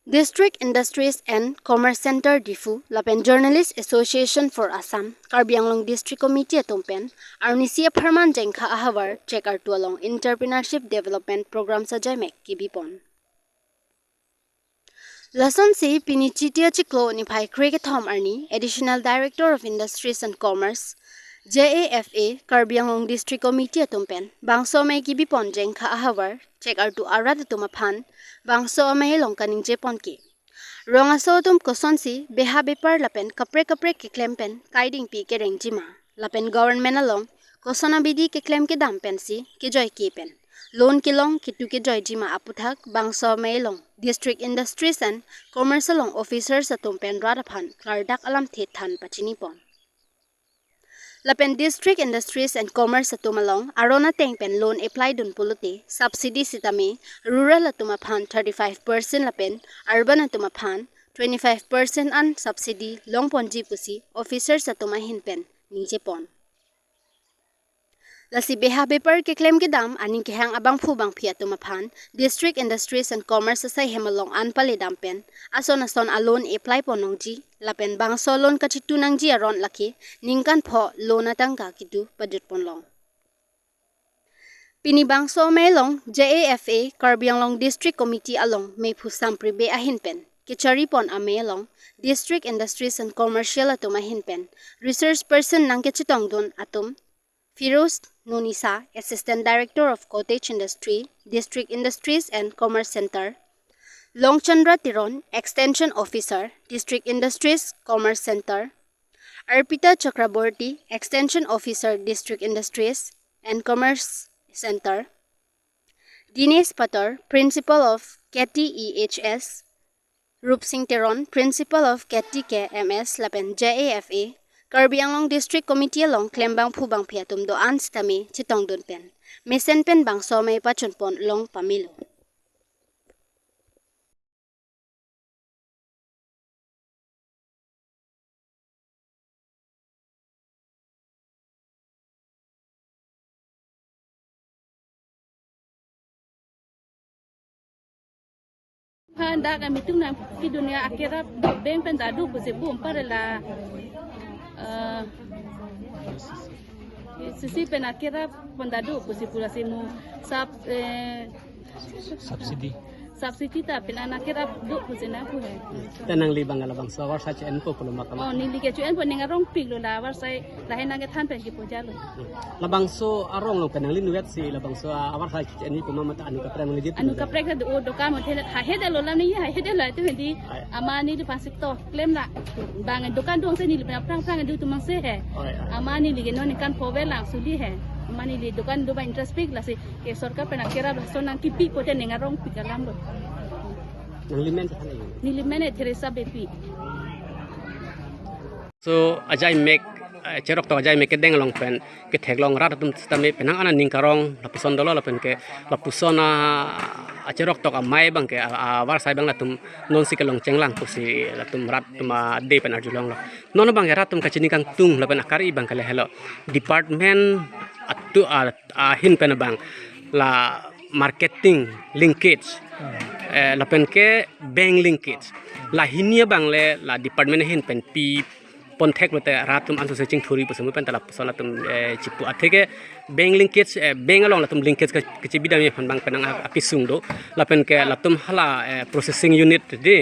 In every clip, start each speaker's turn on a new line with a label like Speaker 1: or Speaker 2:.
Speaker 1: District Industries and Commerce Center Difu, Lapen Journalist Association for Assam, Karbi Anglong District Committee Atumpen, Arnisia Perman Jengkha Ahawar, Check to along Entrepreneurship Development Program sa JAFA Kibipon. Lason si Pinichitia Chiklo ni Pai Kriketom Arni, Additional Director of Industries and Commerce, JAFA, Karbi Anglong District Committee Atumpen, Bangso may Kibipon Jengkha Ahawar, Check to Arad Tumapan, Bangso may long kaning Jepon ki. Rongaso tum kosonsi beha bepar lapen kapre ke klempen kaiding pi ke rengjima. Lapen government along kosona bidi ke klem ke dam pensi ke joy ki pen. Loan kilong kitu ke joy jima aputhak bangso may long. District Industries and Commerce along officers atum pen radapan kardak alam thet than pachinipon. Lapen District Industries and Commerce atumalong arona teng pen loan apply dun puluti subsidy sitami rural atumapan 35% lapen urban atumapan 25% an subsidy long ponji pusi officers atumahin pen nije pon. Lasi beha beper ke claim ke dam aning ke hang abang phu bang phia tumapan District Industries and Commerce sai hemalong an pale dam pen ason alone apply ponong ji lapen bang solon kachitu nang ji aron laki ningkan pho loan atangka kitu budget ponlong. Pini bang so melong JAFA Karbi Anglong District Committee along may phusam pribe ahin pen kichari pon amelong District Industries and Commercial atumahin pen research person nang kechitong dun atum Firoz Nunisa, Assistant Director of Cottage Industry, District Industries and Commerce Center. Longchandra Tiron, Extension Officer, District Industries, Commerce Center. Arpita Chakraborty, Extension Officer, District Industries and Commerce Center. Dinesh Patar, Principal of KETI EHS. Rup Singh Tiron, Principal of KETI KMS, Lapen JAFA. Karbi Anglong District Committee along klembang phubang phiatum do ans tami chitong dun pen. Mesen pen bang so may pachun pon long pamilo.
Speaker 2: Handa kami tu na di dunia akhirat beng pendadu busebu umparela sisi penakira pendadu busipulasimu subsidi tapi anakira duk busina ku hai
Speaker 3: tenang libang alabang sawar saja enpo pelum makam
Speaker 2: oh ni lige cuen pon ngarong pig lo la war sai lahen nang than pen ki pojalo
Speaker 3: labang so arong lo penang lin wet si labang so awar saja eni ko mamata anu ka prem legit
Speaker 2: anu ka prek do doka mo thele ha hede lo lam ni ha hede la tu di amani di pasik to claim la bang dokan dong se ni le prang du tu mang se hai amani lige no ni kan pove lang suli hai amani di dokan do ba interest pig la se ke sarkar penakira so nang ki pi pote ngarong pig alam lo
Speaker 3: nang limen kan
Speaker 2: ni limen Teresa bepi
Speaker 3: so ajaimek cerok to ajaimek kedeng long pen ke thek long rat tum tame penang ana ning karong lapuson dolo lapen ke lapusona cerok to mai bang ke war sai bang latum non sikelong cenglang pusi latum rat tuma de pen arjulong lo non bang rat tum kachini kang tung lapen akari bang kale hello department atu hin pen bang la marketing linkage lapen ke bank linkage la hinia bang le la department hin pen pi pontek lote ratum anso searching thuri pusamu pen tala pusona tum chipu atheke bank linkage bank along latum linkage ke chibida me phan bang penang apisung do lapen ke latum hala processing unit de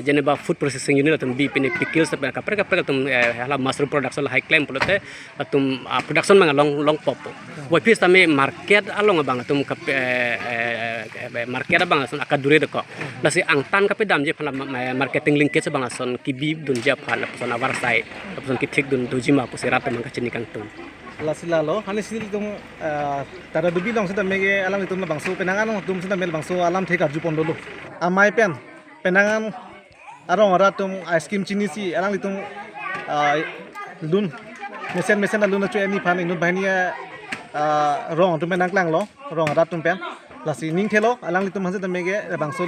Speaker 3: jeneba food processing unit latum bi pini pickles lapen kapre latum hala mushroom production high claim pulote latum production mang long popo woi pis tame market along bang latum market bang ason akadure de ko lasi angtan kape dam je phala marketing linkage bang ason kibi dunja phala pusona warsai puson kithik dun dujima pusirat mang kachini kang tum
Speaker 4: lasila lo hani sil tum tara dubi long sita mege alam itum bangso penangan tum sita mel bangso alam theka jupon dolo amai pen penangan arong aratum ice cream chini si alang itum lun mesen lun chu ani phan inut bahnia rong tum penang klang lo rong aratum pen lasi ning thelo alang itum hanse mege bangso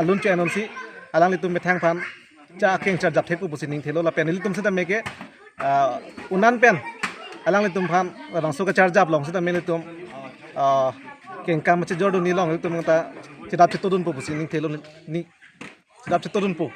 Speaker 4: lun chu anon si alang itum methang phan cha keng cha jap thepu pusi ning thelo la pen itum sita mege unan pen alang litum phan bangso ka charjap long sita mele tum keng kam che jordo ni long itum ta chidap chitodun po pusi ning thelo ni dap turun po